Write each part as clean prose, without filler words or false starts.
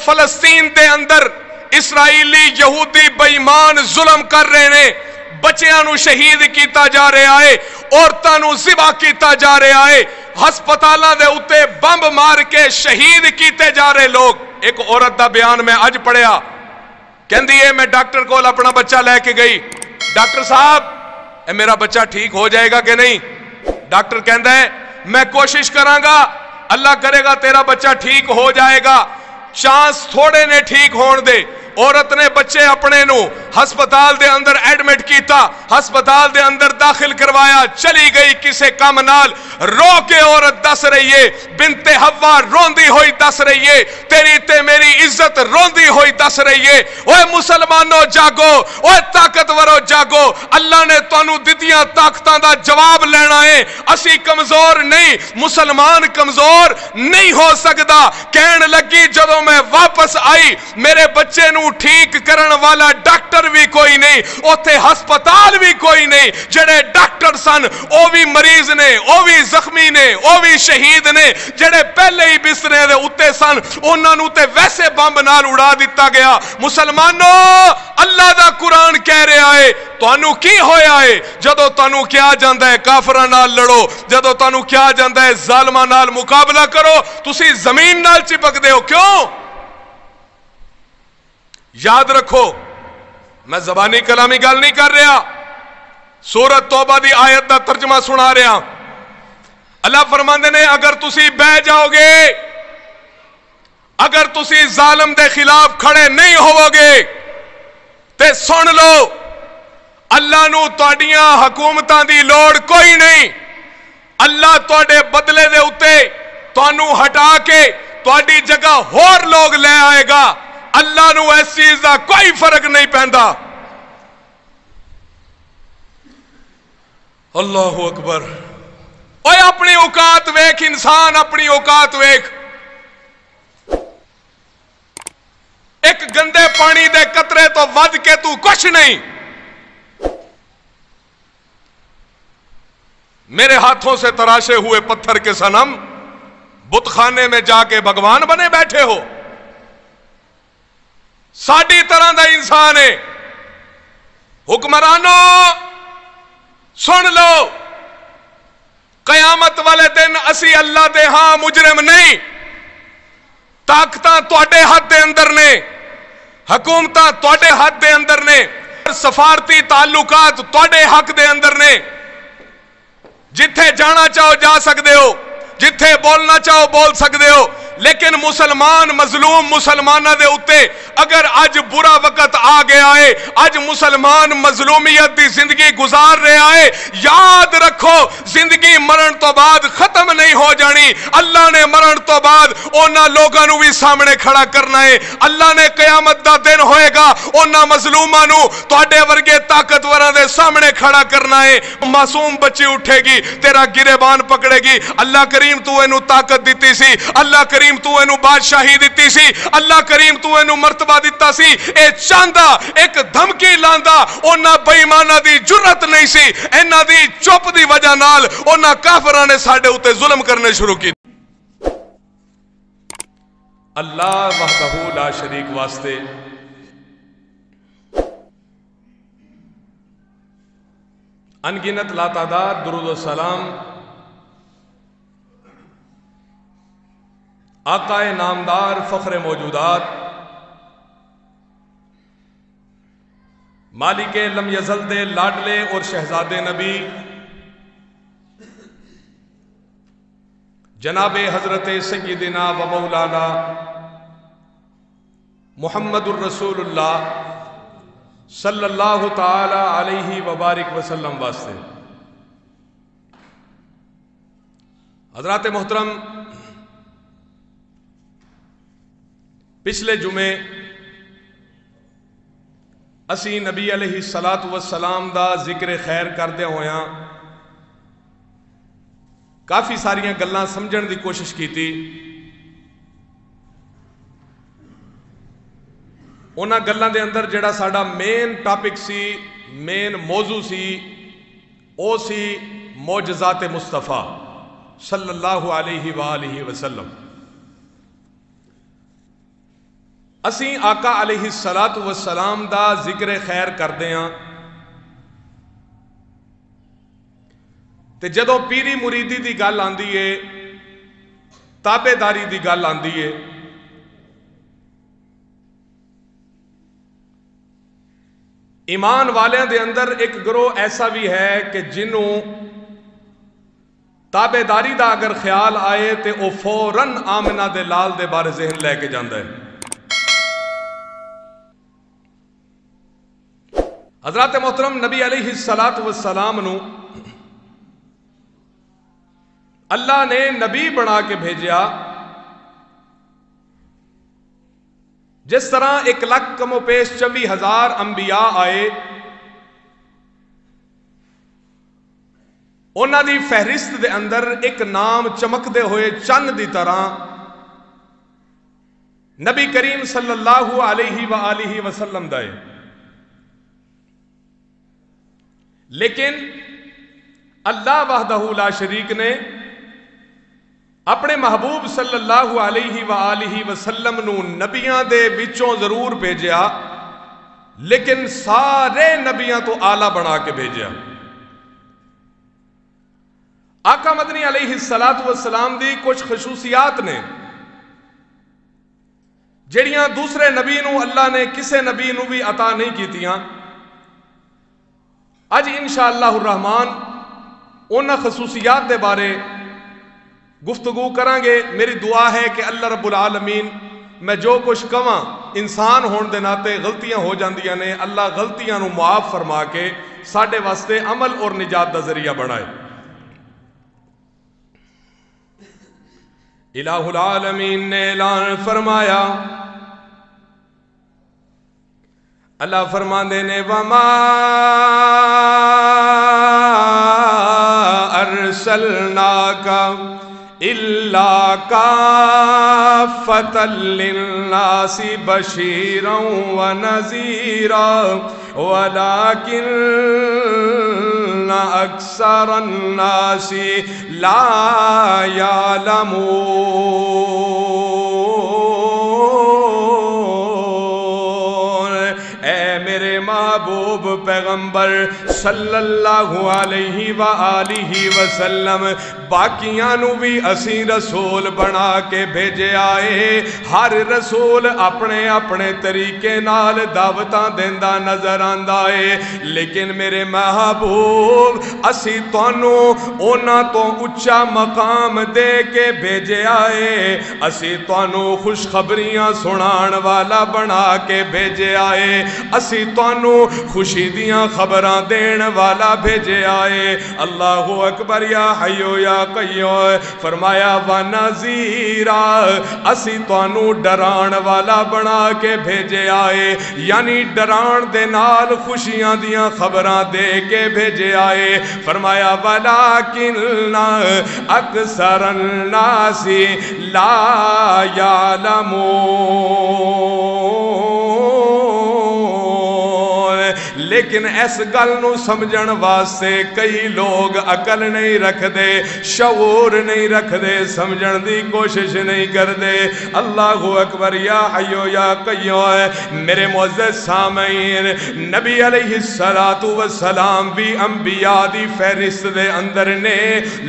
فلسطین دے اندر اسرائیلی یہودی بےمان ظلم کر رہے نے، بچیاں نو شہید کیتا جا رہا ہے، عورتاں نو ذبح کیتا جا رہا ہے، ہسپتالاں دے اُتے بمب مار کے شہید کیتے جا رہے لوگ۔ ایک عورت دا بیان میں اج پڑھیا، کہندی ہے میں ڈاکٹر کول اپنا بچہ لے کے گئی، ڈاکٹر صاحب اے میرا بچہ ٹھیک ہو جائے گا کہ نہیں؟ ڈاکٹر کہندا ہے میں کوشش کراں گا، اللہ کرے گا تیرا بچہ ٹھیک ہو جائے گا، چانس تھوڑے نے ٹھیک ہون دے۔ عورت نے بچے اپنے نو ہسپتال دے اندر ایڈمٹ کیتا، ہسپتال دے اندر داخل کروایا، چلی گئی کسے کم نال، رو کے عورت دس رہی ہے، بنت حوا روندی ہوئی دس رہی ہے، تیری تے میری عزت روندی ہوئی دس رہی ہے۔ اوے مسلمانوں جاگو، اوے طاقتورو جاگو، اللہ نے تانوں دتیاں طاقتاں دا جواب لینا ہے، اسی کمزور نہیں، مسلمان کمزور نہیں ہو سکدا۔ کہن لگی جدوں میں واپس آئی میرے بچے نو ٹھیک کرن والا ڈاکٹر بھی کوئی نہیں، اوتھے ہسپتال بھی کوئی نہیں، جڑے ڈاکٹر سن او بھی مریض نے، او بھی زخمی نے، او بھی شہید نے، جڑے پہلے ہی بسترے دے اُتے سن انہاں نو تے ویسے بمب نال اڑا دتا گیا۔ مسلمانوں اللہ دا قرآن کہہ رہا ہے تانوں کی ہویا ہے جدوں تانوں کیا جاندا ہے کافراں نال لڑو، جدوں تانوں کیا جاندا ہے ظالماں نال مقابلہ کرو، تسی زمین نال چپک دے ہو، کیوں؟ یاد رکھو میں زبانی کلامی گل نہیں کر رہا، سورۃ توبہ دی آیت دا ترجمہ سنا رہا۔ اللہ فرماندے نے اگر تسی بہ جاؤ گے، اگر تسی ظالم دے خلاف کھڑے نہیں ہوو گے تے سن لو اللہ نو تہاڈیاں حکومتاں دی لوڑ کوئی نہیں، اللہ تہاڈے بدلے دے اُتے تانوں ہٹا کے تہاڈی جگہ ہور لوگ لے آئے گا، اللہ نو اس چیز دا کوئی فرق نہیں پیندا۔ اللہ اکبر۔ اوے اپنی اوقات ویکھ انسان، اپنی اوقات ویکھ، ایک گندے پانی دے قطرے تو ود کے تو کچھ نہیں۔ میرے ہاتھوں سے تراشے ہوئے پتھر کے صنم بت خانے میں جا کے بھگوان بنے بیٹھے ہو، ساڈی طرح دا انسان ہے۔ حکمرانوں سن لو، قیامت والے دن اسی اللہ دے ہاں مجرم نہیں، طاقتاں تواڈے ہاتھ دے اندر نے، حکومتاں تواڈے ہاتھ دے اندر نے، سفارتی تعلقات تواڈے حق دے اندر نے، جتھے جانا چاہو جا سکدے ہو، جتھے بولنا چاہو بول سکدے ہو، لیکن مسلمان مظلوم مسلمانہ دے اُتے اگر اج برا وقت آ گیا ہے، اج مسلمان مظلومیت دی زندگی گزار رہا ہے، یاد رکھو زندگی مرن تو بعد ختم نہیں ہو جانی، اللہ نے مرن تو بعد اونا لوگاں نو بھی سامنے کھڑا کرنا ہے، اللہ نے قیامت دا دن ہوئے گا اونا مظلوماں نو تواڈے ورگے طاقتوراں دے سامنے کھڑا کرنا ہے۔ معصوم بچی اٹھے گی تیرا گریبان پکڑے گی، اللہ کریم تو اینو طاقت دیتی سی، اللہ کریم تو اینو بادشاہی دیتی سی، اللہ کریم تو اینو مرتبہ دیتا سی، اے چاندہ ایک دھمکی لاندا اونا بے ایمانہ دی جرت نہیں سی، اینا دی چپ دی وجہ نال اونا کافراں نے ساڈے اوتے ظلم کرنے شروع کی۔ اللہ وحدہ لا شریک واسطے انگنت لا تعداد درود و سلام آقا نامدار فخر موجودات مالک لم یزل دے لاڈلے اور شہزاد نبی جناب حضرت سیدنا و مولانا محمد الرسول اللہ صلی اللہ تعالی علیہ وبارک وسلم واسطے۔ حضرات محترم، پچھلے جمعے اسی نبی علیہ السلام دا ذکر خیر کردے ہویاں کافی ساریاں گلاں سمجھن دی کوشش کی تھی۔ انہاں گلاں دے اندر جڑا ساڈا مین ٹاپک سی، مین موضوع سی، او سی معجزات مصطفیٰ صلی اللہ علیہ وآلہ وسلم۔ اسی آقا علیہ الصلاۃ والسلام دا ذکر خیر کردے ہاں تے جدوں پیری مریدی دی گل آندی ہے، تابے داری دی گل آندی ہے، ایمان والیاں دے اندر ایک گروہ ایسا بھی ہے کہ جنوں تابے داری دا اگر خیال آئے تے او فوراً آمنہ دے لال دے بارے ذہن لے کے جاندہ ہے۔ حضرات محترم، نبی علیہ السلام نو اللہ نے نبی بنا کے بھیجیا، جس طرح 1,24,000 انبیاء آئے، انہاں دی فہرست دے اندر ایک نام چمک دے ہوئے چند دی طرح نبی کریم صلی اللہ علیہ وآلہ وسلم دائے، لیکن اللہ وحدہ لا شریک نے اپنے محبوب صلی اللہ علیہ وآلہ وسلم نو نبیاں دے بچوں ضرور بھیجیا، لیکن سارے نبیاں تو آلہ بنا کے بھیجیا۔ آقا مدنی علیہ السلام دی کچھ خصوصیات نے جڑیاں دوسرے نبی نو اللہ نے کسے نبی نو بھی عطا نہیں کیتیاں۔ اج انشاءاللہ الرحمن انہاں خصوصیات دے بارے گفتگو کرانگے۔ میری دعا ہے کہ اللہ رب العالمین میں جو کچھ کہاں انسان ہون دے ناتے غلطیاں ہو جاندیاں نے، اللہ غلطیاں نو معاف فرما کے ساڈے واسطے عمل اور نجات دا ذریعہ بنائے۔ الہ العالمین نے اعلان فرمایا، اللہ فرماندے نے وَمَا أَرْسَلْنَاكَ إِلَّا كَافَّةً لِلنَّاسِ بَشِيرًا وَنَذِيرًا وَلَكِنَّ أَكْثَرَ النَّاسِ لَا يَعْلَمُونَ۔ اے میرے محبوب پیغمبر صلی اللہ علیہ وآلہ وسلم، باقیاں نو بھی اسی رسول بنا کے بھیجے آئے، ہر رسول اپنے اپنے طریقے نال دعوتاں دیندہ نظر آندا ہے، لیکن میرے محبوب اسی تانوں اونا تو اچھا مقام دے کے بھیجے آئے، اسی تانوں خوشخبریاں سنان والا بنا کے بھیجے آئے، اسی تانوں خوشی دیاں خبراں دین والا بھیجے آئے۔ اللہ اکبر یا حیو یا قیوم، فرمایا وَنَذِیرًا، اسی تانوں ڈران والا بنا کے بھیجے آئے، یعنی ڈران دے نال خوشیاں دیاں خبراں دے کے بھیجے آئے۔ فرمایا وَلَكِنَّ أَكْثَرَ النَّاسِ لَا يَعْلَمُونَ، لیکن اس گل نو سمجھن واسطے کئی لوگ عقل نہیں رکھ دے، شعور نہیں رکھ دے، سمجھن دی کوشش نہیں کر دے۔ اللہ اکبر یا حیو یا قیوم۔ میرے معزز سامعین، نبی علیہ السلام بھی انبیاء دی فہرست دے اندر نے،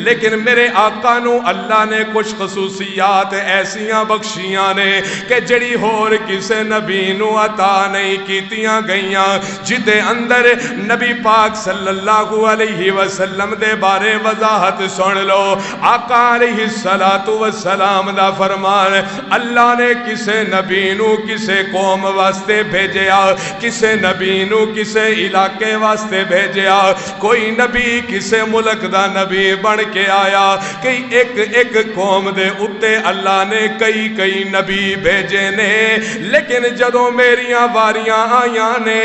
لیکن میرے آقا نو اللہ نے کچھ خصوصیات ایسیاں بخشیاں نے کہ جڑی ہور کسے نبی نو عطا نہیں کیتیاں گئیاں، جدے اندر نبی پاک صلی اللہ علیہ وسلم دے بارے وضاحت سن لو۔ آقا علیہ السلام دا فرمان، اللہ نے کسے نبی نو کسے قوم واسطے بھیجیا، کسے نبی نو کسے علاقے واسطے بھیجیا، کوئی نبی کسے ملک دا نبی بن کے آیا، کئی ایک قوم دے اتے اللہ نے کئی نبی بھیجے نے، لیکن جدوں میریاں واریاں آیاں نے،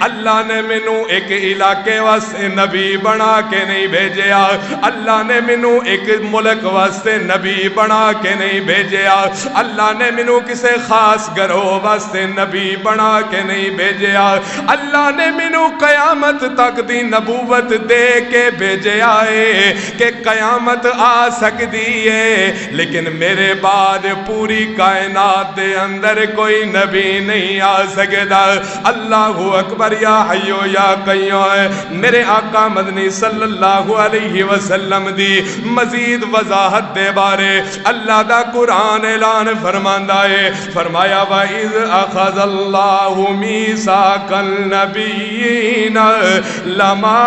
اللہ نے مینوں ایک علاقے واسطے نبی بنا کے نہیں بھیجیا، اللہ نے مینوں ایک ملک واسطے نبی بنا کے نہیں بھیجیا، اللہ نے مینوں کسے خاص گروہ واسطے نبی بنا کے نہیں بھیجیا، اللہ نے مینوں قیامت تک دی نبوت دے کے بھیجیا ہے کہ قیامت آ سکتی ہے، لیکن میرے بعد پوری کائنات دے اندر کوئی نبی نہیں آ سکتا۔ اللہ اکبر، یا حیو یا قیوم۔ میرے آقا مدنی صلی اللہ علیہ وسلم دی مزید وضاحت دے بارے اللہ دا قرآن اعلان فرماندا ہے، فرمایا وَإِذْ أَخَذَ اللَّهُ مِيثَاقَ النَّبِيِّينَ لَمَا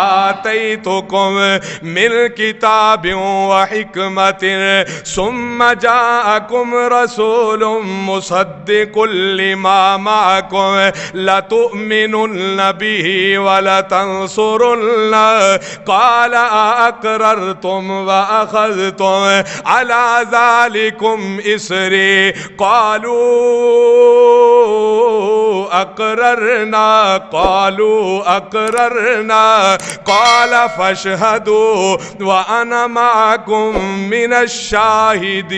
آتَيْتُكُم مِّن كِتَابٍ وَحِكْمَةٍ ثُمَّ جَاءَكُمْ رَسُولٌ مُصَدِّقٌ لِّمَا مَعَكُمْ لَتُؤْمِنُنَّ بِهِ وَلَتَنصُرُنَّهُ قَالَ أَأَقْرَرْتُمْ وَأَخَذْتُمْ عَلَى ذَلِكُمْ إِصْرِي قَالُوا أَقْرَرْنَا قَالَ فَاشْهَدُوا وَأَنَا مَعَكُمْ مِنَ الشَّاهِدِينَ۔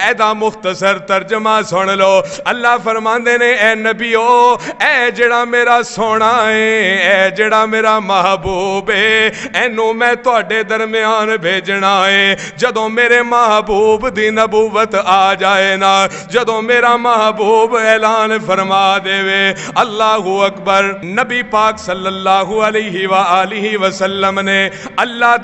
ایدہ مختصر ترجمہ سن لو، اللہ فرماندے نے اے نبیو، اے جڑا میرا سونا ہے، اے جڑا میرا محبوب ہے، اینو میں تواڈے درمیان بھیجنا ہے۔ جدوں میرے محبوب دی نبوت آ جائے نا، جدوں میرا محبوب اعلان فرما دے وے، اللہ اکبر، نبی پاک صلی اللہ علیہ وآلہ وسلم نے اللہ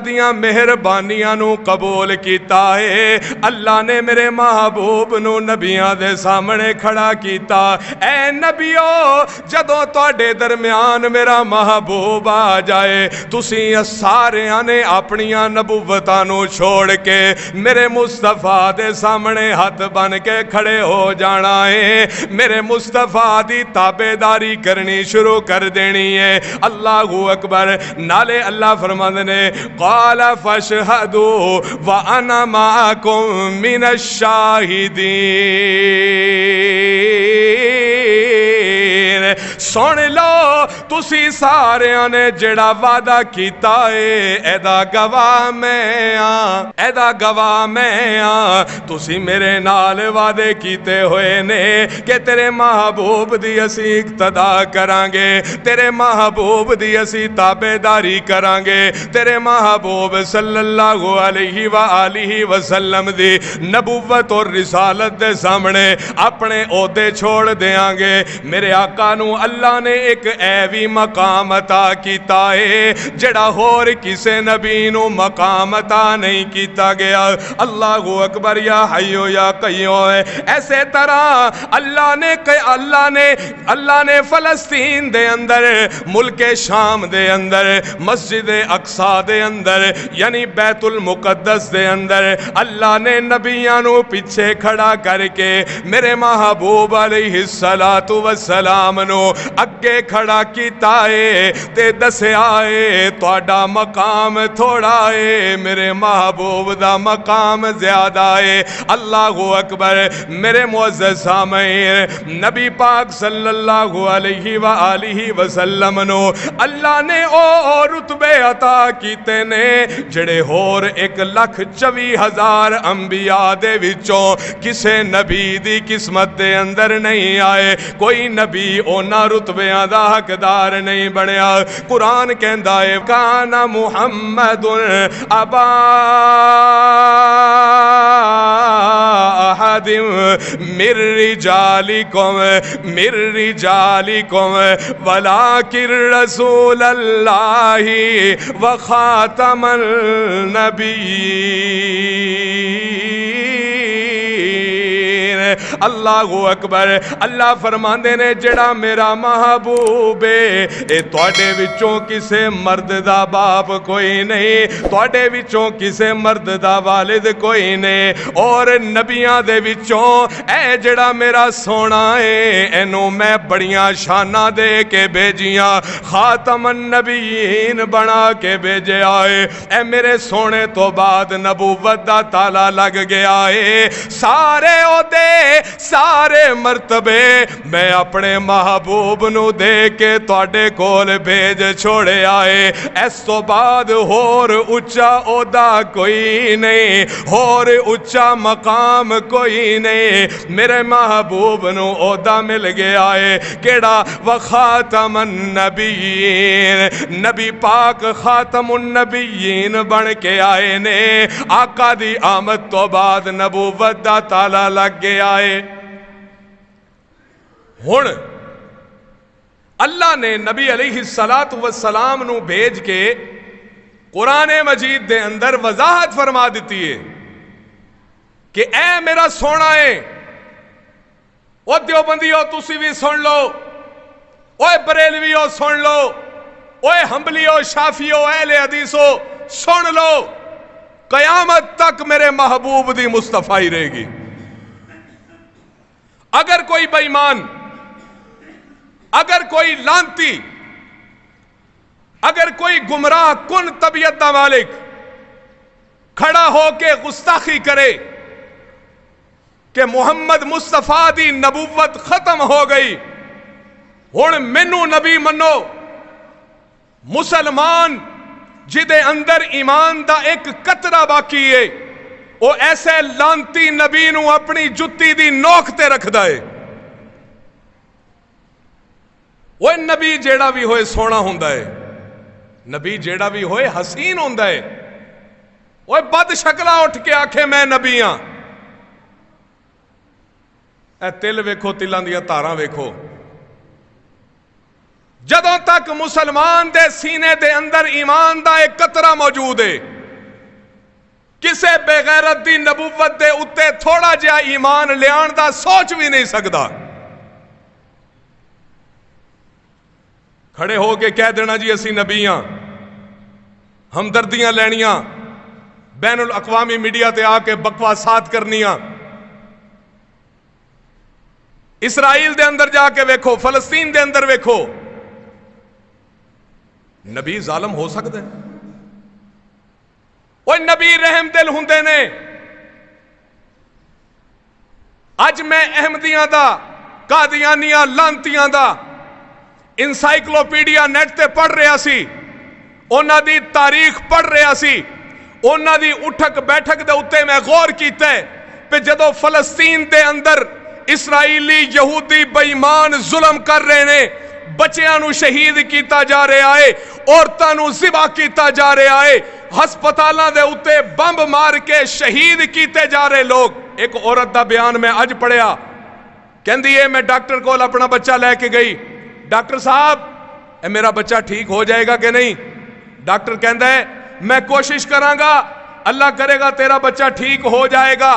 دیاں مہربانیاں نو قبول کیتا ہے۔ اللہ نے میرے محبوب نو نبیاں دے سامنے کھڑا کیتا، اے نبیو جدوں تواڈے درمیان میرا محبوب آ جائے، تسی سارے نے اپنیاں نبوتاں نو چھوڑ کے میرے مصطفیٰ دے سامنے ہاتھ بن کے کھڑے ہو جانا ہے، میرے مصطفیٰ دی تابعداری کرنی شروع کر دینی ہے۔ اللہ اکبر، نالے اللہ فرماندے نے قال فاشهدوا وانا معكم من الشاہدین۔ سن لو تسی سارے نے جڑا وعدہ کیتا ہے، ایدا گواہ میں ہاں، ایدا گواہ میں ہاں۔ تسی میرے نال وعدے کیتے ہوئے نے کہ تیرے محبوب دی اسی اقتدا کران گے، تیرے محبوب دی اسی تابعداری کران گے، تیرے محبوب صلی اللہ علیہ وآلہ وسلم دی نبوت اور رسالت دے سامنے اپنے عہدے چھوڑ دیاں گے۔ میرے آقا نو اللہ نے ایک ایوی مقام عطا کیتا ہے جڑا ہور کسے نبی نو مقام عطا نہیں کیتا گیا۔ اللہ اکبر، یا حیو یا قیوم۔ ایسے طرح اللہ نے فلسطین دے اندر، ملک شام دے اندر، مسجد اقصی دے اندر، یعنی بیت المقدس دے اندر اللہ نے نبیاں نو پیچھے کھڑا کر کے میرے محبوب علیہ السلام نو اگے کھڑا کیتا ہے تے دسیا ہے تہاڈا مقام تھوڑا ہے، میرے محبوب دا مقام زیادہ ہے۔ اللہ اکبر، میرے معزز سامعین، نبی پاک صلی اللہ علیہ وآلہ وسلم نو اللہ نے او رتبے عطا کیتے نے جڑے ہور 1,24,000 انبیاء دے وچوں کسے نبی دی قسمت دے اندر نہیں آئے۔ کوئی نبی اونا رتبیاں دا حقدار نہیں بنیا۔ قرآن کہندا ہے کان محمد ابا احد من رجالکم ولکن رسول اللہ وخاتم النبیین۔ اللہ اکبر۔ اللہ فرماندے نے جڑا میرا محبوب ہے اے تواڈے وچوں کسے مرد دا باپ کوئی نہیں، تواڈے وچوں کسے مرد دا والد کوئی نہیں، اور نبیاں دے وچوں اے جڑا میرا سونا ہے اینو میں بڑیاں شاناں دے کے بھیجیاں، خاتم النبیین بنا کے بھیجے آئے۔ اے میرے سونے تو بعد نبوت دا تالا لگ گیا ہے، سارے عہدے سارے مرتبے میں اپنے محبوب نو دے کے تواڈے کول بھیج چھوڑے آئے۔ اس تو بعد ہور اچا عہدہ کوئی نہیں، ہور اچا مقام کوئی نہیں، میرے محبوب نو عہدہ مل گیا ہے کیڑا؟ وخاتم النبیین، نبی پاک خاتم النبیین بن کے آئے نے۔ آقا دی آمد تو بعد نبوت دا تالا لگ گیا ہے۔ ہن اللہ نے نبی علیہ السلام نو بھیج کے قرآن مجید دے اندر وضاحت فرما دیتی ہے کہ اے میرا سونا ہے، او دیوبندیو تسی بھی سن لو، اوے بریلویو سن لو، اوے حنبلیو شافیو اہل حدیثو سن لو، قیامت تک میرے محبوب دی مصطفی رہے گی۔ اگر کوئی بے ایمان، اگر کوئی لانتی، اگر کوئی گمراہ کن طبیعت دا مالک کھڑا ہو کے گستاخی کرے کہ محمد مصطفیٰ دی نبوت ختم ہو گئی، ہن مینوں نبی منو، مسلمان جدے اندر ایمان دا ایک قطرہ باقی ہے وہ ایسے لانتی نبی نو اپنی جتی دی نوک تے رکھ دائے۔ وہ نبی جیڑا بھی ہوئے سونا ہوندہ ہے، نبی جیڑا بھی ہوئے حسین ہوندہ ہے، وہ بد شکلہ اٹھ کے آکھے میں نبی ہاں۔ اے تل ویکھو، تلان دیا تاراں ویکھو، جدوں تک مسلمان دے سینے دے اندر ایمان دا ایک قطرہ موجود ہے، کسے بے غیرت دی نبوت دے اتے تھوڑا جہا ایمان لیان دا سوچ بھی نہیں سکدا۔ کھڑے ہو کے کہہ دینا جی اسی نبی ہاں، ہمدردیاں لینیاں، بین الاقوامی میڈیا تے آ کے بکواسات کرنیاں، اسرائیل دے اندر جا کے ویکھو، فلسطین دے اندر ویکھو، نبی ظالم ہو سکتا ہے؟ وہ نبی رحم دل ہوندے نے۔ اج میں احمدیاں دا، قادیانیاں، لانتیاں دا انسائکلوپیڈیا نیٹ تے پڑھ رہا سی، اونا دی تاریخ پڑھ رہا سی، اونا دی اٹھک بیٹھک دے اتے میں غور کیتا ہے پہ جدو فلسطین دے اندر اسرائیلی یہودی بے ایمان ظلم کر رہے نے، بچیاں نو شہید کیتا جا رہا ہے، عورتاں نو ذبح کیتا جا رہا ہے، ہسپتالاں دے اتے بمب مار کے شہید کیتے جا رہے لوگ۔ ایک عورت دا بیان میں اج پڑھیا، کہندی ہے میں ڈاکٹر کو اپنا بچہ لے کے گئی، ڈاکٹر صاحب اے میرا بچہ ٹھیک ہو جائے گا کہ نہیں؟ ڈاکٹر کہندا ہے میں کوشش کراں گا، اللہ کرے گا تیرا بچہ ٹھیک ہو جائے گا،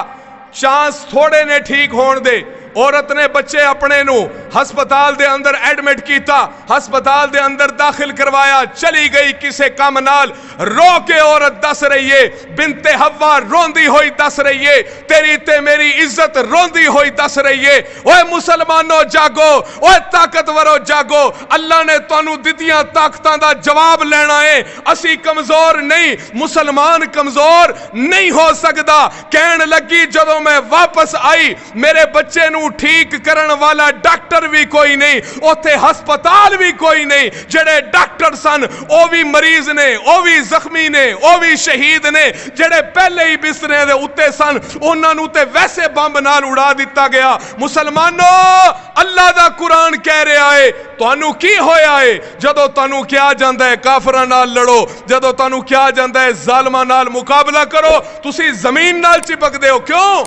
چانس تھوڑے نے ٹھیک ہون دے۔ عورت نے بچے اپنے نو ہسپتال دے اندر ایڈمٹ کیتا، ہسپتال دے اندر داخل کروایا، چلی گئی کسے کام نال، رو کے عورت دس رہی ہے، بنت حوا روندی ہوئی دس رہی ہے، تیری تے میری عزت روندی ہوئی دس رہی ہے۔ اوے مسلمانوں جاگو، اوے طاقتورو جاگو، اللہ نے تانوں دتیاں طاقتاں دا جواب لینا ہے۔ اسی کمزور نہیں، مسلمان کمزور نہیں ہو سکدا۔ کہن لگی جدوں میں واپس آئی میرے بچے نو ٹھیک کرن والا ڈاکٹر بھی کوئی نہیں، اوتھے ہسپتال بھی کوئی نہیں، جڑے ڈاکٹر سن او بھی مریض نے، او بھی زخمی نے، او بھی شہید نے، جڑے پہلے ہی بسترے دے اتے سن انہاں نو تے ویسے بمب نال اڑا دیتا گیا۔ مسلمانوں اللہ دا قرآن کہہ رہا ہے تانوں کی ہویا ہے؟ جدو تانوں کیا جاندا ہے کافراں نال لڑو، جدو تانوں کیا جاندا ہے ظالماں نال مقابلہ کرو، تسی زمین نال چپک دے ہو، کیوں؟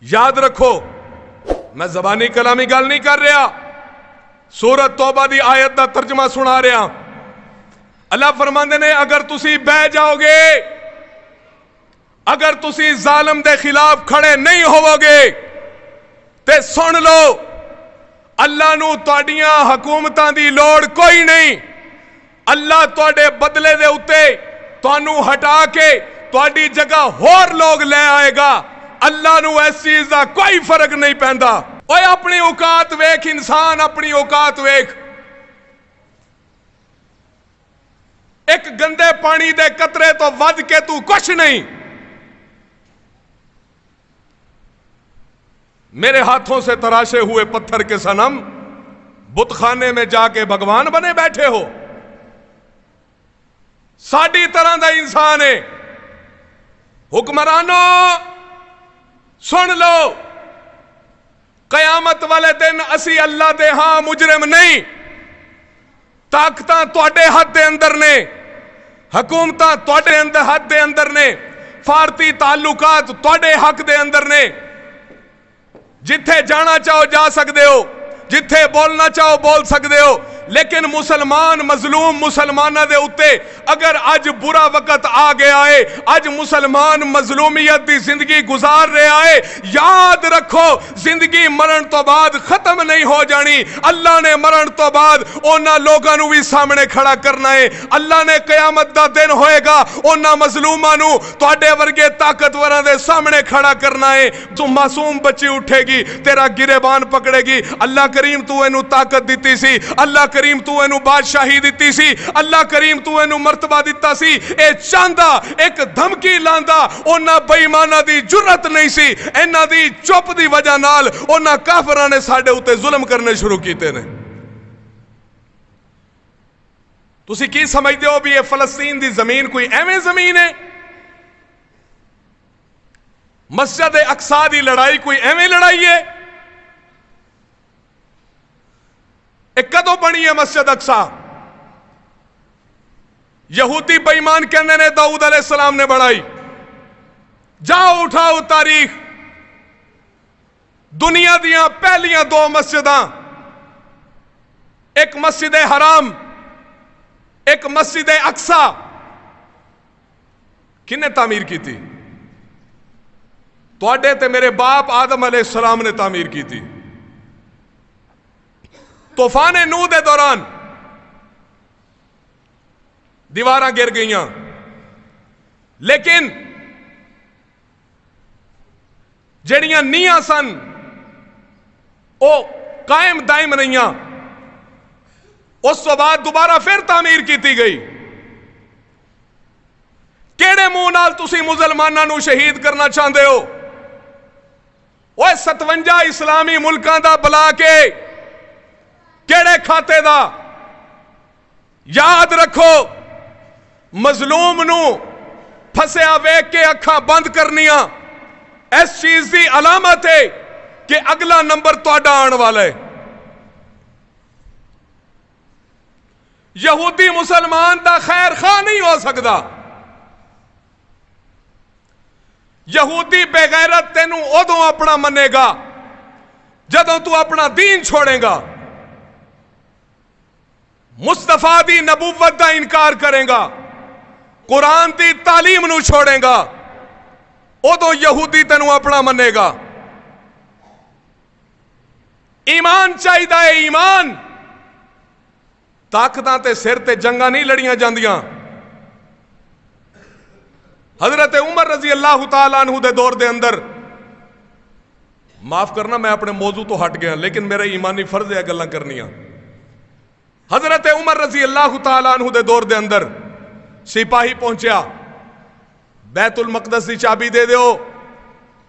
یاد رکھو میں زبانی کلامی گل نہیں کر رہا، سورت توبہ دی آیت دا ترجمہ سنا رہا۔ اللہ فرماندے نے اگر تسی بہ جاؤ گے، اگر تسی ظالم دے خلاف کھڑے نہیں ہوو گے تے سن لو اللہ نو تواڈیاں حکومتاں دی لوڑ کوئی نہیں. اللہ تواڈے بدلے دے اتے تانوں ہٹا کے تواڈی جگہ ہور لوگ لے آئے گا. اللہ نو اس چیز دا کوئی فرق نہیں پیندا. اوے اپنی اوقات ویکھ انسان, اپنی اوقات ویکھ. ایک گندے پانی دے قطرے تو ود کے تو کچھ نہیں. میرے ہاتھوں سے تراشے ہوئے پتھر کے صنم بت خانے میں جا کے بھگوان بنے بیٹھے ہو. ساڈی طرح دا انسان ہے. حکمرانوں سن لو, قیامت والے دن اسی اللہ دے ہاں مجرم نہیں. طاقتاں تواڈے ہاتھ دے اندر نے, حکومتاں تواڈے ہاتھ دے اندر نے, فارتی تعلقات تواڈے حق دے اندر نے. جتھے جانا چاہو جا سکتے ہو, جتھے بولنا چاہو بول سکتے ہو. لیکن مسلمان مظلوم مسلمانہ دے اتے اگر اج برا وقت آ گیا ہے, اج مسلمان مظلومیت دی زندگی گزار رہا ہے, یاد رکھو زندگی مرن تو بعد ختم نہیں ہو جانی. اللہ نے مرن تو بعد اونا لوگاں نو بھی سامنے کھڑا کرنا ہے. اللہ نے قیامت دا دن ہوئے گا اونا مظلوماں نو تواڈے ورگے طاقتوراں دے سامنے کھڑا کرنا ہے. تو معصوم بچی اٹھے گی, تیرا گریبان پکڑے گی. اللہ کریم تو اینو طاقت دیتی سی, اللہ کریم تو اینو بادشاہی دیتی سی, اللہ کریم تو اینو مرتبہ دیتا سی. اے چاندہ ایک دھمکی لاندا اونا بے ایمانہ دی جرت نہیں سی. اینا دی چپ دی وجہ نال اونا کافراں نے ساڈے اوتے ظلم کرنے شروع کیتے نے. تسی کی سمجھدے ہو بھی یہ فلسطین دی زمین کوئی ایویں زمین ہے؟ مسجد اقصی دی لڑائی کوئی ایویں لڑائی ہے؟ ایک کدو بنی ہے مسجد اقصی؟ یہودی بے ایمان کہنے نے داؤد علیہ السلام نے بڑھائی. جاؤ اٹھاؤ تاریخ, دنیا دیاں پہلیاں دو مسجداں, ایک مسجد حرام ایک مسجد اقصی, کنے تعمیر کی تھی؟ تواڈے تے میرے باپ آدم علیہ السلام نے تعمیر کی تھی. طوفان نوح دے دوران دیواراں گر گئیاں, لیکن جڑیاں نیاں سن او قائم دائم رہیاں. اس تو بعد دوبارہ پھر تعمیر کیتی گئی. کیڑے منہ نال تسی مسلماناں نو شہید کرنا چاہندے ہو؟ اوے 57 اسلامی ملکاں دا بلا کے کیڑے کھاتے دا؟ یاد رکھو مظلوم نو پھسیا ویکھ کے اکھاں بند کرنیاں اس چیز دی علامت ہے کہ اگلا نمبر تواڈا آن والا ہے. یہودی مسلمان دا خیر خواہ نہیں ہو سکتا. یہودی بے غیرت تینوں ادوں اپنا منے گا جدوں تو اپنا دین چھوڑے گا, مصطفیٰ دی نبوت دا انکار کرے گا, قرآن دی تعلیم نو چھوڑے گا, ادوں یہودی تینوں اپنا منے گا. ایمان چاہیدا ہے, ایمان. طاقتاں تے سر تے جنگاں نہیں لڑیاں جاندیاں. حضرت عمر رضی اللہ تعالیٰ عنہ دے دور دے اندر, معاف کرنا میں اپنے موضوع تو ہٹ گیا لیکن میرا ایمانی فرض ہے گلاں کرنیاں. حضرت عمر رضی اللہ تعالیٰ عنہ دے دور دے اندر سپاہی پہنچیا, بیت المقدس دی چابی دے دیو.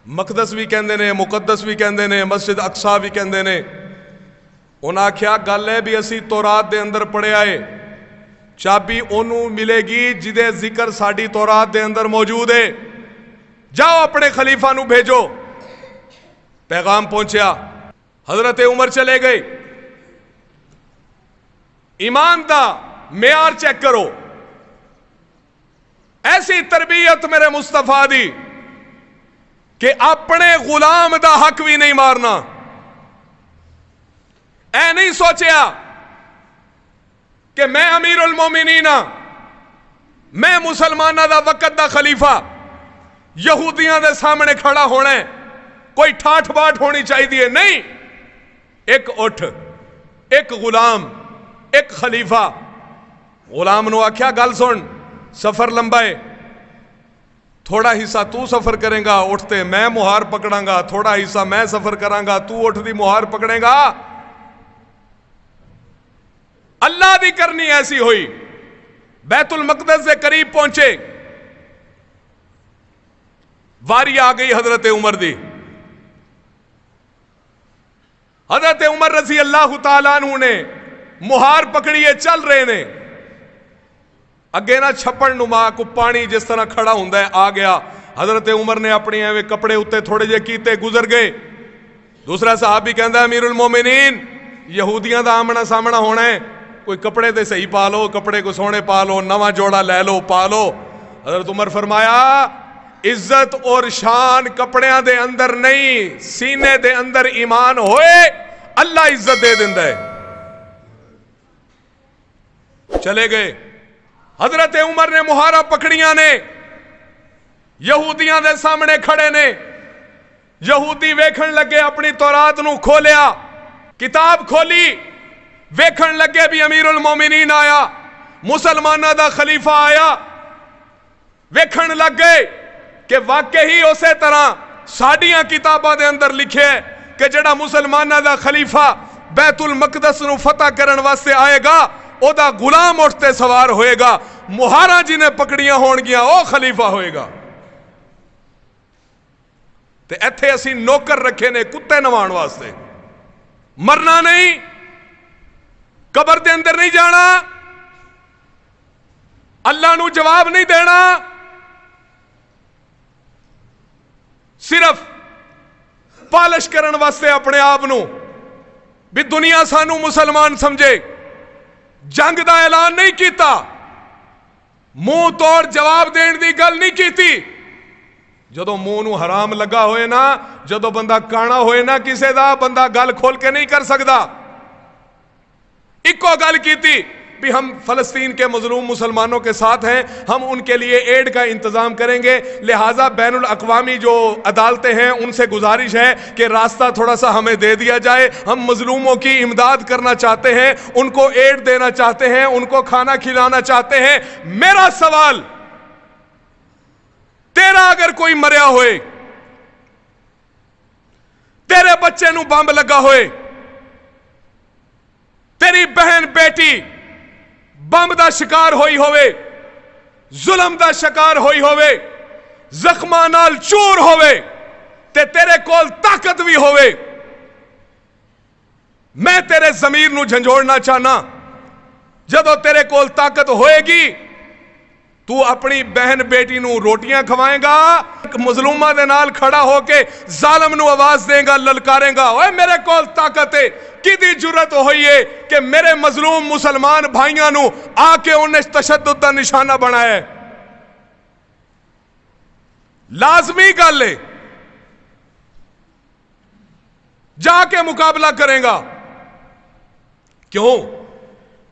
مقدس بھی کہندے نے, مقدس بھی کہندے نے, مسجد اقصی بھی کہندے نے. انہاں آکھیا گل ہے بھی اسی تورات دے اندر پڑھے آئے, چابی انہوں ملے گی جدے ذکر ساڑی تورات دے اندر موجود ہے. جاؤ اپنے خلیفہ نو بھیجو. پیغام پہنچیا, حضرت عمر چلے گئے. ایمان دا معیار چیک کرو, ایسی تربیت میرے مصطفیٰ دی کہ اپنے غلام دا حق بھی نہیں مارنا. اے نہیں سوچیا کہ میں امیر المومنین ہاں, میں مسلمانہ دا وقت دا خلیفہ, یہودیاں دے سامنے کھڑا ہونا ہے، کوئی ٹھاٹھ باٹھ ہونی چاہیے نہیں. ایک اٹھ، ایک غلام، ایک خلیفہ. غلام نو آکھیا گل سن، سفر لمبا ہے، تھوڑا حصہ تو سفر کریں گا اٹھتے میں مہار پکڑاں گا، تھوڑا حصہ میں سفر کراں گا تو اٹھ دی مہار پکڑے گا. اللہ دی کرنی ایسی ہوئی. بیت المقدس سے قریب پہنچے، واری آ گئی حضرت عمر دی. حضرت عمر رضی اللہ تعالیٰ عنہ نے مہار پکڑیے چل رہے نے. اگے نہ چھپڑ نما کو پانی جس طرح کھڑا ہوندا ہے آ گیا. حضرت عمر نے اپنی ایویں کپڑے اتے تھوڑے جے کیتے گزر گئے. دوسرا صحابی کہندا امیر المومنین یہودیاں دا آمنا سامنا ہونا ہے، کوئی کپڑے تے صحیح پا لو، کپڑے کو سونے پا لو، نواں جوڑا لے لو پا لو. حضرت عمر فرمایا عزت اور شان کپڑیاں دے اندر نہیں، سینے دے اندر ایمان ہوئے اللہ عزت دے دیندا ہے. چلے گئے. حضرت عمر نے مہارا پکڑیاں نے، یہودیاں دے سامنے کھڑے نے. یہودی ویکھن لگے، اپنی تورات نو کھولیا، کتاب کھولی، ویکھن لگے بھی امیر المومنین آیا، مسلمانہ دا خلیفہ آیا. ویکھن لگ گئے کہ واقعی اسی طرح ساڈیاں کتاباں دے اندر لکھے ہے کہ جڑا مسلمانہ دا خلیفہ بیت المقدس نو فتح کرن واسطے آئے گا او دا غلام اٹھتے سوار ہوئے گا، مہاراں جنہیں پکڑیاں ہون گیاں او خلیفہ ہوئے گا. تے ایتھے اسی نوکر رکھے نے کتے نوان واسطے. مرنا نہیں، قبر دے اندر نہیں جانا، اللہ نو جواب نہیں دینا، صرف پالش کرن واسطے اپنے آپ نو بھی دنیا سانو مسلمان سمجھے. جنگ دا اعلان نہیں کیتا، منہ توڑ جواب دین دی گل نہیں کیتی. جدو منہ نو حرام لگا ہوئے نا، جدو بندہ کانا ہوئے نا کسے دا، بندہ گل کھول کے نہیں کر سکتا. ایک گل کیتی بھی ہم فلسطین کے مظلوم مسلمانوں کے ساتھ ہیں، ہم ان کے لیے ایڈ کا انتظام کریں گے، لہٰذا بین الاقوامی جو عدالتیں ہیں ان سے گزارش ہے کہ راستہ تھوڑا سا ہمیں دے دیا جائے. ہم مظلوموں کی امداد کرنا چاہتے ہیں، ان کو ایڈ دینا چاہتے ہیں، ان کو کھانا کھلانا چاہتے ہیں. میرا سوال، تیرا اگر کوئی مریا ہوئے، تیرے بچے نو بمب لگا ہوئے، تیری بہن بیٹی بمب دا شکار ہوئی ہوئے، ظلم دا شکار ہوئی ہوئے، زخماں نال چور ہوئے، تے تیرے کول طاقت بھی ہوئے، میں تیرے ضمیر نو جھنجھوڑنا چاہنا. جدو تیرے کول طاقت ہوئے گی تو اپنی بہن بیٹی نو روٹیاں کھوائیں گا، مظلومہ دے نال کھڑا ہو کے ظالم نو آواز دیں گا، للکاریں گا اوے میرے کول طاقت ہے. کدی جرت ہوئی ہے کہ میرے مظلوم مسلمان بھائیاں نو آ کے انہیں تشدد دا نشانہ بنایا ہے؟ لازمی گل ہے، جا کے مقابلہ کریں گا. کیوں؟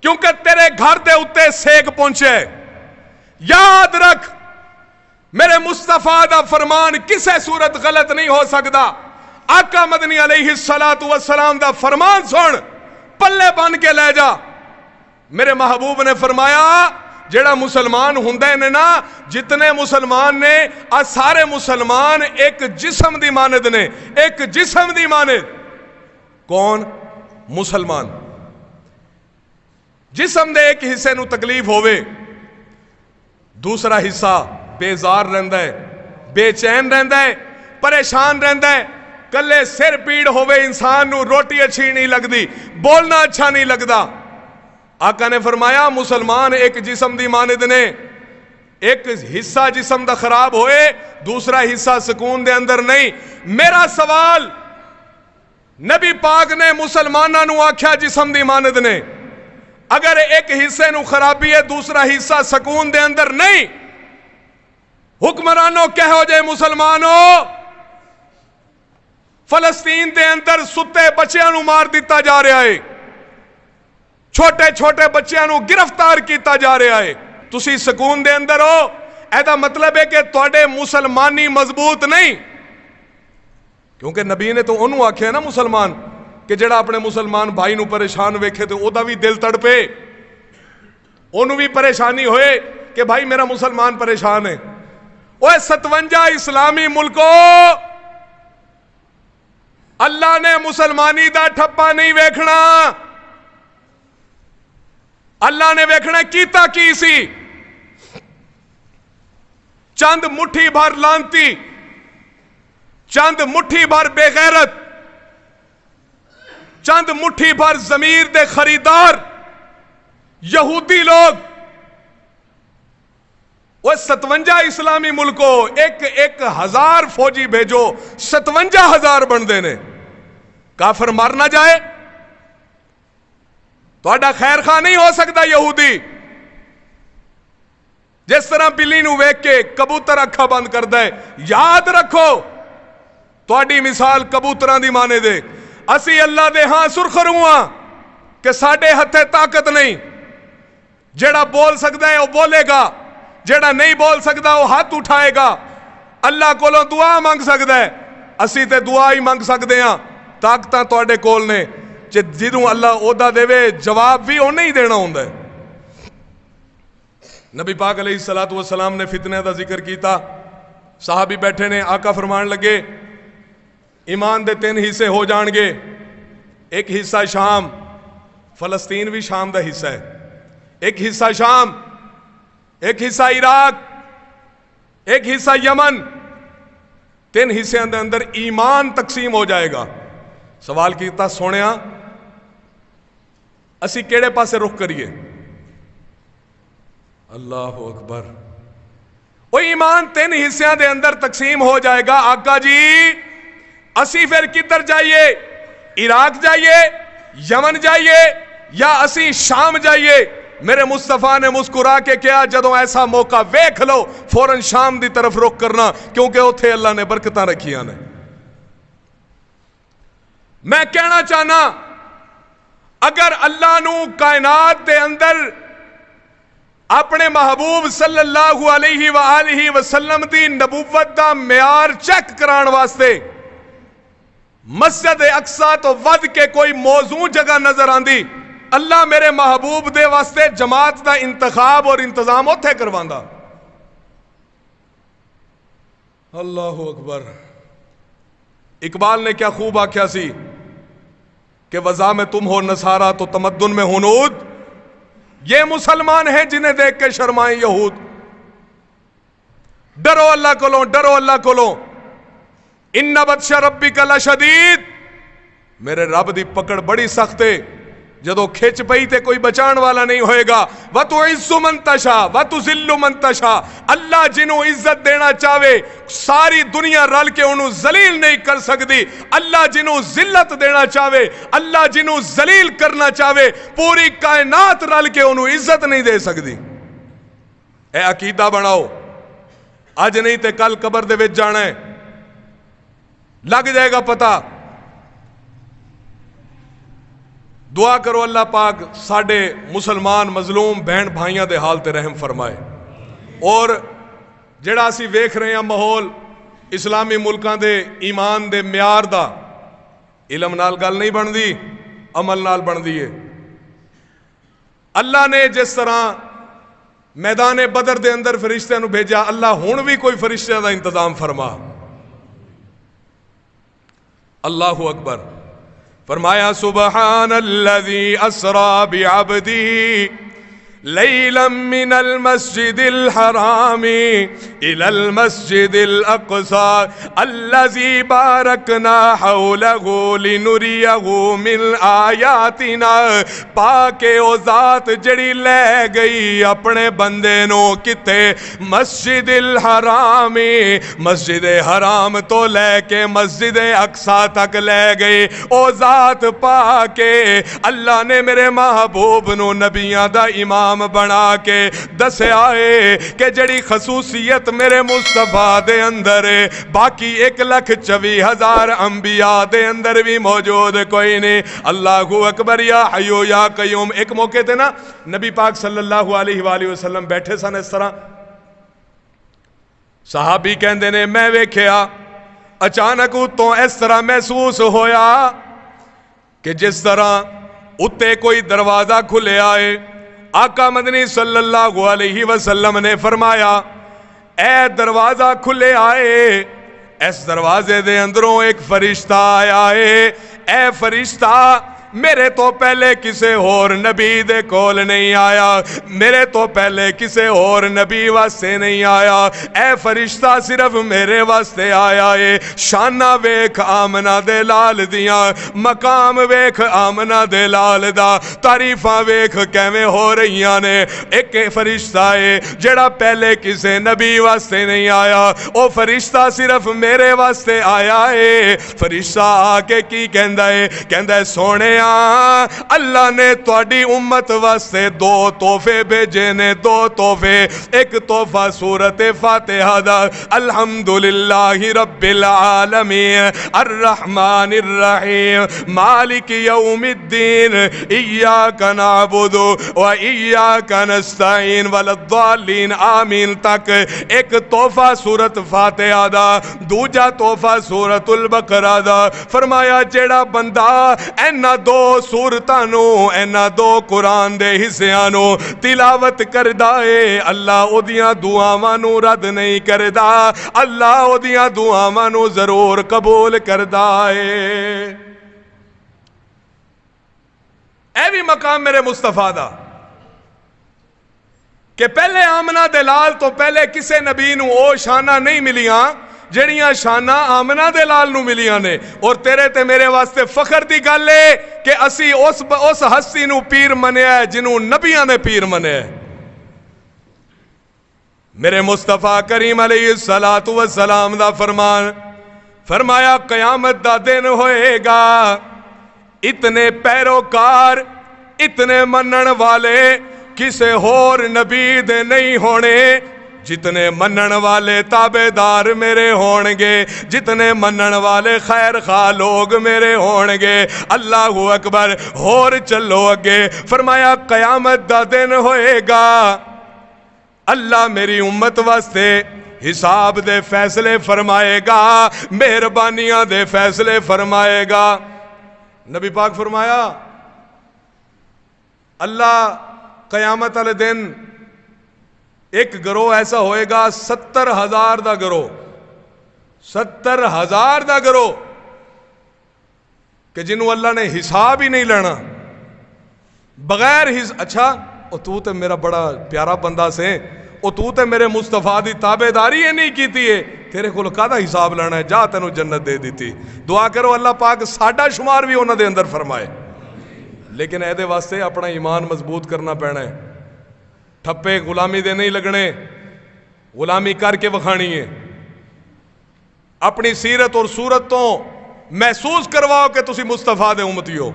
کیونکہ تیرے گھر دے اتے سیک پہنچے. یاد رکھ میرے مصطفیٰ دا فرمان کسے صورت غلط نہیں ہو سکتا. آقا مدنی علیہ السلام دا فرمان سن، پلے بن کے لے جا. میرے محبوب نے فرمایا جیڑا مسلمان ہوندے نے نا، جتنے مسلمان نے سارے مسلمان ایک جسم دی مانند نے، ایک جسم دی مانند. کون؟ مسلمان. جسم دے ایک حصے نو تکلیف ہوئے، دوسرا حصہ بیزار رہندا ہے، بے چین رہندا ہے، پریشان رہندا ہے. کلے سر پیڑ ہوئے انسان نو روٹی اچھی نہیں لگدی، بولنا اچھا نہیں لگدا. آقا نے فرمایا مسلمان ایک جسم دی مانند نے، ایک حصہ جسم دا خراب ہوئے دوسرا حصہ سکون دے اندر نہیں. میرا سوال، نبی پاک نے مسلمانہ نو آکھیا جسم دی مانند نے، اگر ایک حصے نو خرابی ہے دوسرا حصہ سکون دے اندر نہیں، حکمرانوں کہو جائے مسلمانوں فلسطین دے اندر ستے بچیاں نو مار دیتا جا رہا ہے، چھوٹے چھوٹے بچیاں نو گرفتار کیتا جا رہا ہے، تسی سکون دے اندر ہو، ایدا مطلب ہے کہ توڑے مسلمانی مضبوط نہیں، کیونکہ نبی نے تو انہوں آکھے نا مسلمان کہ جڑا اپنے مسلمان بھائی نو پریشان ویکھے تو او دا بھی دل تڑپے، انہوں بھی پریشانی ہوئے کہ بھائی میرا مسلمان پریشان ہے۔ اوہ 57 اسلامی ملکوں اللہ نے مسلمانی دا ٹھپا نہیں ویکھنا، اللہ نے ویکھنا کیتا کی سی۔ چند مٹھی بھر لانتی، چند مٹھی بھر بے غیرت، چند مٹھی بھر ضمیر دے خریدار یہودی لوگ، وہ 57 اسلامی ملکوں ایک ہزار فوجی بھیجو 57,000 بن دینے، کافر مار نہ جائے تو اڈا خیر خواہ نہیں ہو سکتا یہودی۔ جس طرح بلی نو ویک کے کبوتر اکھا بند کر دے، یاد رکھو تو اڈی مثال کبوتران دی مانے دے، اسی اللہ دے ہاں سرخرواں کہ ساڑے ہتھے طاقت نہیں، جیڑا بول سکتا ہے وہ بولے گا، جیڑا نہیں بول سکتا وہ ہاتھ اٹھائے گا، اللہ کولوں دعا مانگ سکتا ہے، اسی تے دعا ہی مانگ سکتے ہیں، طاقتاں توڑے کول نے، جدوں اللہ عہدہ دے وے جواب بھی وہ نہیں دینا ہوندا ہے۔ نبی پاک علیہ السلام نے فتنہ دا ذکر کیتا، صحابی بیٹھے نے، آقا فرمان لگے ایمان دے 3 حصے ہو جان گے، ایک حصہ شام، فلسطین بھی شام دا حصہ ہے، ایک حصہ شام، ایک حصہ عراق، ایک حصہ یمن، 3 حصے اندر ایمان تقسیم ہو جائے گا۔ سوال کیتا سونیا اسی کیڑے پاسے رخ کریے؟ اللہ اکبر، وہ ایمان 3 حصیاں دے اندر تقسیم ہو جائے گا، آقا جی اسی پھر کدھر جائیے؟ عراق جائیے، یمن جائیے یا اسی شام جائیے؟ میرے مصطفیٰ نے مسکرا کے کیا جدوں ایسا موقع ویکھ لو فوراں شام دی طرف رخ کرنا، کیونکہ اتھے اللہ نے برکتاں رکھیاں نے۔ میں کہنا چاہنا اگر اللہ نو کائنات دے اندر اپنے محبوب صلی اللہ علیہ وآلہ وسلم دی نبوت دا معیار چیک کران واسطے مسجد اقصی تو ود کے کوئی موضوع جگہ نظر آندی، اللہ میرے محبوب دے واسطے جماعت دا انتخاب اور انتظام اتھے کرواندا۔ اللہ اکبر۔ اقبال نے کیا خوب آکھیا سی کہ وضع میں تم ہو نصارہ تو تمدن میں ہنود، یہ مسلمان ہیں جنہیں دیکھ کے شرمائیں یہود۔ ڈرو اللہ کولوں، ڈرو اللہ کولوں، ان بطش ربک لشدید، میرے رب دی پکڑ بڑی سخت ہے، جدو کھچ پئی تے کوئی بچان والا نہیں ہوئے گا۔ وَتُعِزُّ مَن تَشَاءُ وَتُذِلُّ مَن تَشَاءُ، اللہ جنہوں عزت دینا چاہے ساری دنیا رل کے انہوں ذلیل نہیں کر سکتی، اللہ جنہوں ذلت دینا چاہے، اللہ جنہوں ذلیل کرنا چاہے پوری کائنات رل کے انہوں عزت نہیں دے سکتی۔ اے عقیدہ بناؤ، آج نہیں تے کل قبر دے وچ جانا ہے، لگ جائے گا پتہ۔ دعا کرو اللہ پاک ساڑے مسلمان مظلوم بہن بھائیاں دے حال تے رحم فرمائے، اور جڑا سی ویکھ رہے ہیں ماحول اسلامی ملکاں دے ایمان دے معیار دا، علم نال گل نہیں بن دی، عمل نال بن دی ہے۔ اللہ نے جس طرح میدان بدر دے اندر فرشتے نو بھیجا، اللہ ہون بھی کوئی فرشتے دا انتظام فرما۔ اللہ اکبر۔ فرمایا سبحان الذی اسرا بعبدی لیلا من المسجد الحرام الى المسجد الاقصى الذي باركنا حوله لنريه من آیاتنا، پاک او ذات جڑی لے گئی اپنے بندے نو کتے مسجد الحرام، مسجد حرام تو لے کے مسجد اقصی تک لے گئی، او ذات پاک اللہ نے میرے محبوب نو نبیاں دا امام بنا کے دسے آئے کہ جڑی خصوصیت میرے مصطفیٰ دے اندر ہے باقی 1,24,000 انبیاء دے اندر بھی موجود کوئی نہیں۔ اللہ اکبر۔ یا حیو یا قیوم۔ ایک موقع تھے نا نبی پاک صلی اللہ علیہ وآلہ وسلم بیٹھے سن اس طرح، صحابی کہندے نے میں ویکھیا اچانک اتوں اس طرح محسوس ہویا کہ جس طرح اتے کوئی دروازہ کھلے آئے. آقا مدنی صلی اللہ علیہ وسلم نے فرمایا اے دروازہ کھلے آئے, اس دروازے دے اندروں ایک فرشتہ آیا ہے. اے فرشتہ میرے تو پہلے کسے اور نبی دے کول نہیں آیا, میرے تو پہلے کسے اور نبی واسطے نہیں آیا, اے فرشتہ صرف میرے واسطے آیا ہے. شانہ ویکھ آمنہ دے لال دیاں, مقام ویکھ آمنہ دے لال دا, تعریفاں ویکھ کیویں ہو رہیاں نے. ایک فرشتہ ہے جڑا پہلے کسے نبی واسطے نہیں آیا, او فرشتہ صرف میرے واسطے آیا ہے. فرشتہ آ کے کی کہندا ہے سونے اللہ نے تواڈی امت واسطے دو تحفے بھیجے نے, دو تحفے. ایک تحفہ سورۃ فاتحہ دا الحمدللہ رب العالمین الرحمن الرحیم مالک یوم الدین ایاک نعبد و ایاک نستعین والضالین آمین تک ایک تحفہ سورۃ فاتحہ دا. دوجا تحفہ سورۃ البقرہ دا. فرمایا جیڑا بندہ اینا دو سورتاں نو اینا دو قرآن دے حصیاں نو تلاوت کردا اے, اللہ او دیاں دعاواں نو رد نہیں کردا, اللہ او دیاں دعاواں نو ضرور قبول کردا اے. اے بھی مقام میرے مصطفیٰ دا کہ پہلے آمنہ دلال تو پہلے کسے نبی نو او شانہ نہیں ملیاں جڑیاں شانہ آمنہ دے لال نو ملیاں نے. اور تیرے تے میرے واسطے فخر دی گل ہے کہ اسی اس ہستی نو پیر منیا ہے جنہوں نبیاں نے پیر منیا ہے. میرے مصطفیٰ کریم علیہ السلام دا فرمان فرمایا قیامت دا دن ہوئے گا, اتنے پیروکار اتنے منن والے کسے اور نبی دے نہیں ہونے جتنے منن والے تابعدار میرے ہونگے, جتنے منن والے خیر خواہ لوگ میرے ہونگے. اللہ اکبر. اور چلو اگے. فرمایا قیامت دا دن ہوئے گا, اللہ میری امت واسطے حساب دے فیصلے فرمائے گا, مہربانیاں دے فیصلے فرمائے گا. نبی پاک فرمایا اللہ قیامت والے دن ایک گروہ ایسا ہوئے گا 70,000 دا گروہ, 70,000 دا گروہ کہ جنہوں اللہ نے حساب ہی نہیں لینا بغیر اچھا او تو تے میرا بڑا پیارا بندہ سے, او تو تے میرے مصطفیٰ دی تابعداری نہیں کیتی ہے, تیرے کو کہدا حساب لینا ہے, جا تینوں جنت دے دیتی. دعا کرو اللہ پاک ساڈا شمار بھی انہاں دے اندر فرمائے. لیکن اے دے واسطے اپنا ایمان مضبوط کرنا پینا ہے. ٹھپے غلامی دے نہیں لگنے, غلامی کر کے وکھانی ہے. اپنی سیرت اور صورت تو محسوس کرواؤ کہ تسی مصطفیٰ دے امتی ہو.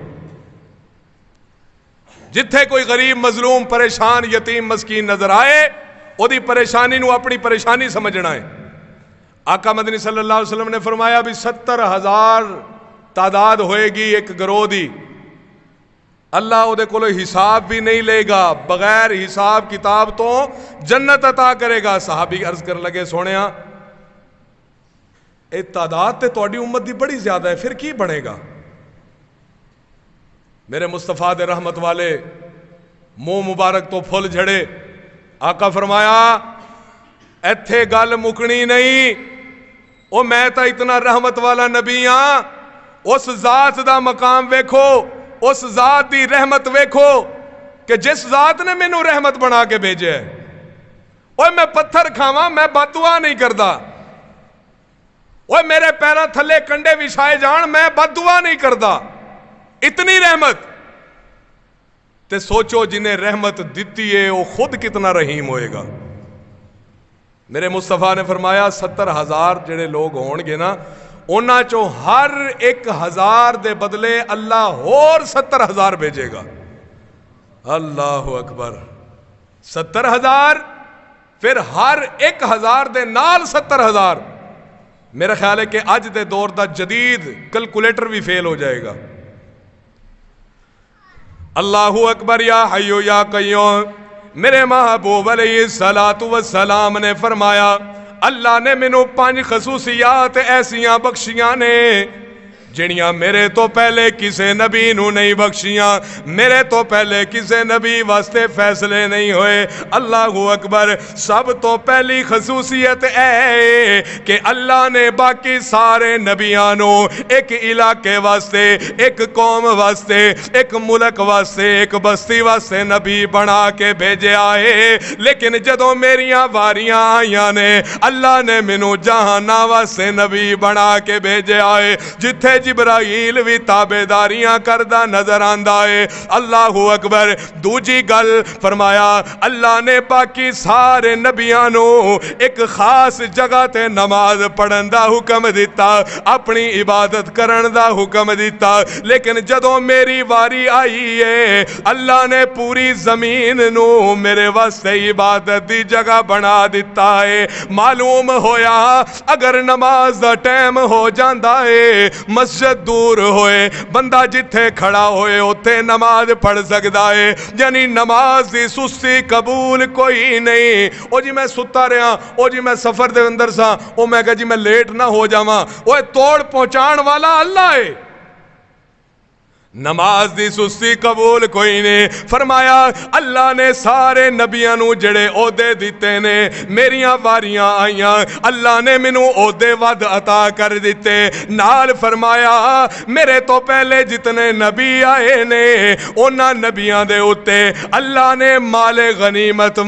جتھے کوئی غریب مظلوم پریشان یتیم مسکین نظر آئے او دی پریشانی نو اپنی پریشانی سمجھنا ہے. آقا مدنی صلی اللہ علیہ وسلم نے فرمایا بھی 70,000 تعداد ہوئے گی ایک گروہ دی, اللہ او دے کولو حساب بھی نہیں لے گا, بغیر حساب کتاب تو جنت عطا کرے گا. صحابی عرض کر لگے سونیا اے تعداد تے تواڈی امت دی بڑی زیادہ ہے, پھر کی بنے گا؟ میرے مصطفیٰ دے رحمت والے منہ مبارک تو پھول جھڑے. آقا فرمایا ایتھے گل مکنی نہیں, او میں تا اتنا رحمت والا نبی ہاں, اس ذات دا مقام ویکھو, اس ذات دی رحمت ویکھو کہ جس ذات نے مینوں رحمت بنا کے بھیجے ہے. اوے میں پتھر کھاواں میں بد دعا نہیں کردا, اوے میرے پیراں تھلے کنڈے وچھائے جان میں بد دعا نہیں کردا. اتنی رحمت تے سوچو جنہیں رحمت دیتی ہے وہ خود کتنا رحیم ہوئے گا. میرے مصطفیٰ نے فرمایا 70,000 جڑے لوگ ہون گے نا, انہاں چو ہر 1,000 دے بدلے اللہ اور 70,000 بھیجے گا. اللہ اکبر. 70,000 پھر ہر 1,000 دے نال 70,000. میرا خیال ہے کہ اج دے دور دا جدید کلکولیٹر بھی فیل ہو جائے گا. اللہ اکبر. یا حی یا قیوم. میرے محبوب علیہ الصلوۃ والسلام نے فرمایا اللہ نے مینوں 5 خصوصیات ایسیاں بخشیاں نے جڑیاں میرے تو پہلے کسے نبی نو نہیں بخشیاں، میرے تو پہلے کسے نبی واسطے فیصلے نہیں ہوئے۔ اللہ اکبر۔ سب تو پہلی خصوصیت ہے کہ اللہ نے باقی سارے نبیاں نو ایک علاقے واسطے، ایک قوم واسطے، ایک ملک واسطے، ایک بستی واسطے نبی بنا کے بھیجے آئے، لیکن جدوں میریاں واریاں آئیاں نے اللہ نے مینوں جہاناں واسطے نبی بنا کے بھیجے آئے، جتھے جبرائیل بھی تابعداریاں کردہ نظر آندا ہے۔ اللہ اکبر۔ دوجی گل فرمایا اللہ نے باقی سارے نبیاں نو ایک خاص جگہ تے نماز پڑھن دا حکم دیتا، اپنی عبادت کرن دا حکم دیتا، لیکن جدوں میری واری آئی ہے اللہ نے پوری زمین نو میرے واسطے عبادت دی جگہ بنا دیتا ہے۔ معلوم ہویا اگر نماز دا ٹائم ہو جاندا ہے، مسجد دور ہوئے، بندہ جتھے کھڑا ہوئے اوتھے نماز پڑھ سکدا ہے، یعنی نماز دی سستی قبول کوئی نہیں۔ او جی میں ستا رہا، او جی میں سفر دے اندر سا، او میں کہا جی میں لیٹ نہ ہو جاواں، اوے توڑ پہنچان والا اللہ ہے۔ نماز دی سستی قبول کوئی نہیں۔ فرمایا اللہ نے سارے نبیاں نو جڑے عہدے دیتے نے، میریاں واریاں آئیاں، اللہ نے مینوں عہدے ود عطا کر دیتے۔ نال فرمایا میرے تو پہلے جتنے نبی آئے نے انہاں نبیاں دے اتے اللہ نے مال غنیمت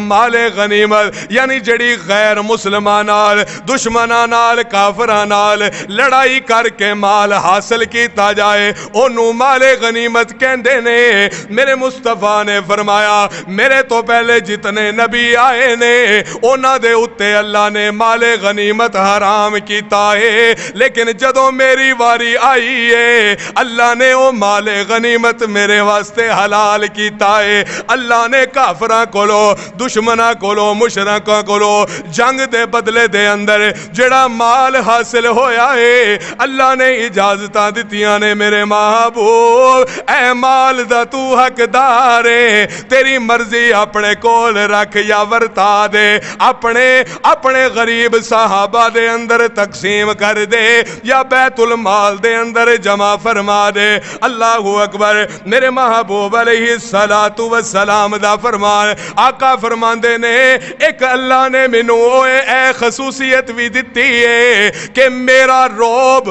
یعنی جڑی غیر مسلمان نال، دشمناں نال، کافراں نال لڑائی کر کے مال حاصل کیتا جائے انہوں مال غنیمت کہندے نے۔ میرے مصطفیٰ نے فرمایا میرے تو پہلے جتنے نبی آئے نے انہاں دے اتے اللہ نے مال غنیمت حرام کیتا ہے، لیکن جدوں میری واری آئی ہے اللہ نے وہ مال غنیمت میرے واسطے حلال کیتا ہے۔ اللہ نے کافراں کولو، دشمناں کولو، مشرکاں کولو جنگ دے بدلے دے اندر جڑا مال حاصل ہویا ہے اللہ نے اجازتاں دتیاں نے میرے محبوب اے مال دا تو حقدار ہے، تیری مرضی اپنے کول رکھ یا ورتا دے، اپنے غریب صحابہ دے اندر تقسیم کر دے یا بیت المال دے اندر جمع فرما دے۔ اللہ اکبر۔ میرے محبوب علیہ السلام دا فرمان آقا فرماندے نے ایک اللہ نے مینوں اے خصوصیت بھی دتی ہے کہ میرا روب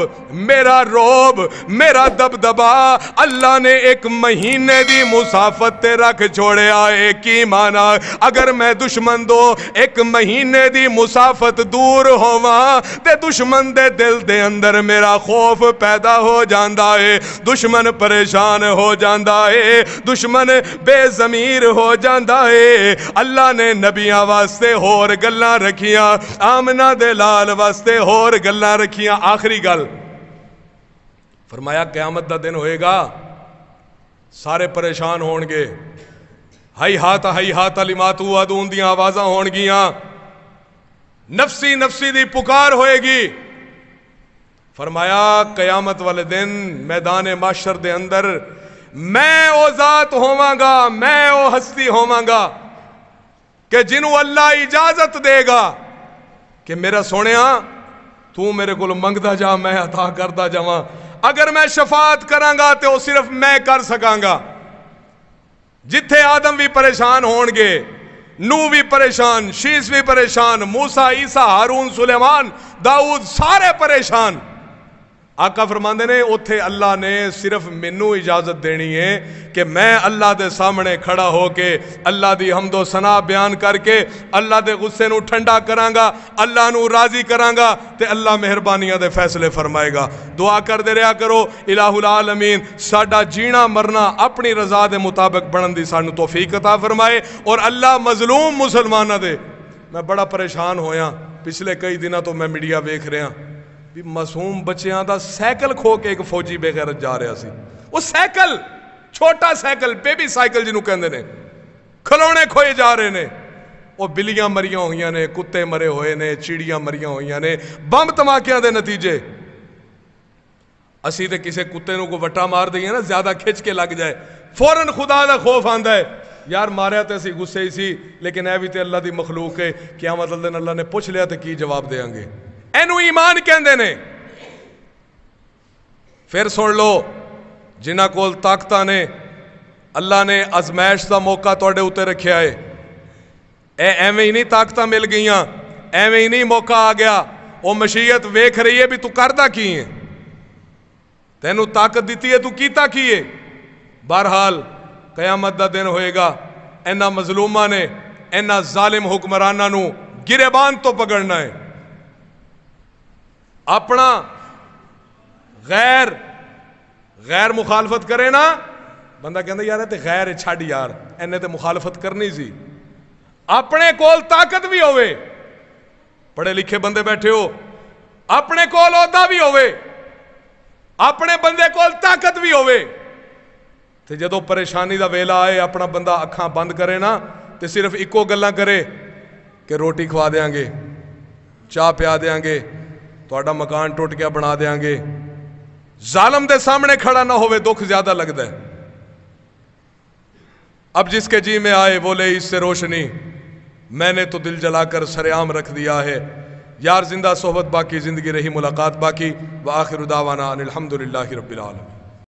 میرا دبدبا اللہ نے ایک مہینے دی مسافت تے رکھ چھوڑے آئے۔ کی مانا اگر میں دشمن دو ایک مہینے دی مسافت دور ہواں تے دشمن دے دل دے اندر میرا خوف پیدا ہو جاندا ہے، دشمن پریشان ہو جاندا ہے، دشمن بے ضمیر ہو جاندا ہے۔ اللہ نے نبیاں واسطے ہور گلاں رکھیاں، آمنہ دے لال واسطے ہور گلاں رکھیاں۔ آخری گل فرمایا قیامت دا دن ہوئے گا، سارے پریشان ہون گے، ہائی ہاتھ لما توعدون دی آوازاں ہون گیاں، نفسی نفسی دی پکار ہوئے گی۔ فرمایا قیامت والے دن میدان معاشر دے اندر میں او ذات ہوواں گا، میں او ہستی ہوواں گا کہ جنہوں اللہ اجازت دے گا کہ میرا سونیا تو میرے کو منگدا جا میں عطا کردا جاواں، اگر میں شفاعت کراں گا تو صرف میں کر سکاں گا۔ جتھے آدم بھی پریشان ہون گے، نوح بھی پریشان، شیس بھی پریشان، موسیٰ، عیسیٰ، ہارون، سلیمان، داؤد سارے پریشان۔ آقا فرماندے نے اوتھے اللہ نے صرف مینوں اجازت دینی ہے کہ میں اللہ دے سامنے کھڑا ہو کے اللہ دی حمد و ثنا بیان کر کے اللہ دے غصے نو ٹھنڈا کراں گا، اللہ نو راضی کراں گا تے اللہ مہربانیاں دے فیصلے فرمائے گا۔ دعا کر دے رہا کرو الہ العالمین ساڈا جینا مرنا اپنی رضا دے مطابق بنن دی سانو توفیق عطا فرمائے، اور اللہ مظلوم مسلماناں دے۔ میں بڑا پریشان ہویا، پچھلے کئی دنوں تو میں میڈیا ویکھ رہا بھی معصوم بچیاں دا سائیکل کھو کے ایک فوجی بے غیرت جا رہا سی، وہ سائیکل چھوٹا سائیکل بیبی سائیکل جنہوں کہندے نے، کھلونے کھوئے جا رہے نے، وہ بلیاں مریاں ہوئیاں نے، کتے مرے ہوئے نے، چیڑیاں مریاں ہوئیاں نے، بم دھماکیاں دے نتیجے۔ اسی تے کسے کتے نو کو وٹا مار دئیے نا زیادہ کھچ کے لگ جائے فوراً خدا دا خوف آندا ہے، یار ماریا تے اسی غصے ہی سی لیکن اے بھی تے اللہ دی مخلوق ہے قیامت والے دن اللہ نے پوچھ لیا تے کی جواب دیاں گے اینو ایمان کہندے نے پھر سن لو جنہاں کول طاقتاں نے اللہ نے ازمائش دا موقع توڑے اتے رکھیا ہے ایویں ہی نہیں طاقتاں مل گئیاں ایویں ہی نہیں موقع آ گیا وہ مشیت ویکھ رہی ہے بھی تو کردہ کی ہے تینوں طاقت دیتی ہے تو کیتا کی ہے بہرحال قیامت دا دن ہوئے گا اینا مظلومہ نے اینا ظالم حکمرانہ نو گریبان تو پکڑنا ہے اپنا غیر مخالفت کرے نا بندہ کہندہ یار تے غیر چھاڑ یار اینے تے مخالفت کرنی سی اپنے کول طاقت بھی ہوئے پڑھے لکھے بندے بیٹھے ہو اپنے کول عہدہ بھی ہوئے اپنے بندے کول طاقت بھی ہوئے تے جدو پریشانی دا ویلا آئے اپنا بندہ اکھاں بند کرے نا تے صرف اکو گلاں کرے کہ روٹی کھوا دیاں گے چاہ پیا دیاں گے تہاڈا مکان ٹوٹ گیا بنا دیاں گے ظالم دے سامنے کھڑا نہ ہوئے دکھ زیادہ لگتا ہے اب جس کے جی میں آئے وہ لے اس سے روشنی میں نے تو دل جلا کر سرعام رکھ دیا ہے یار زندہ صحبت باقی زندگی رہی ملاقات باقی وآخر دعوانا ان الحمدللہ رب العالمین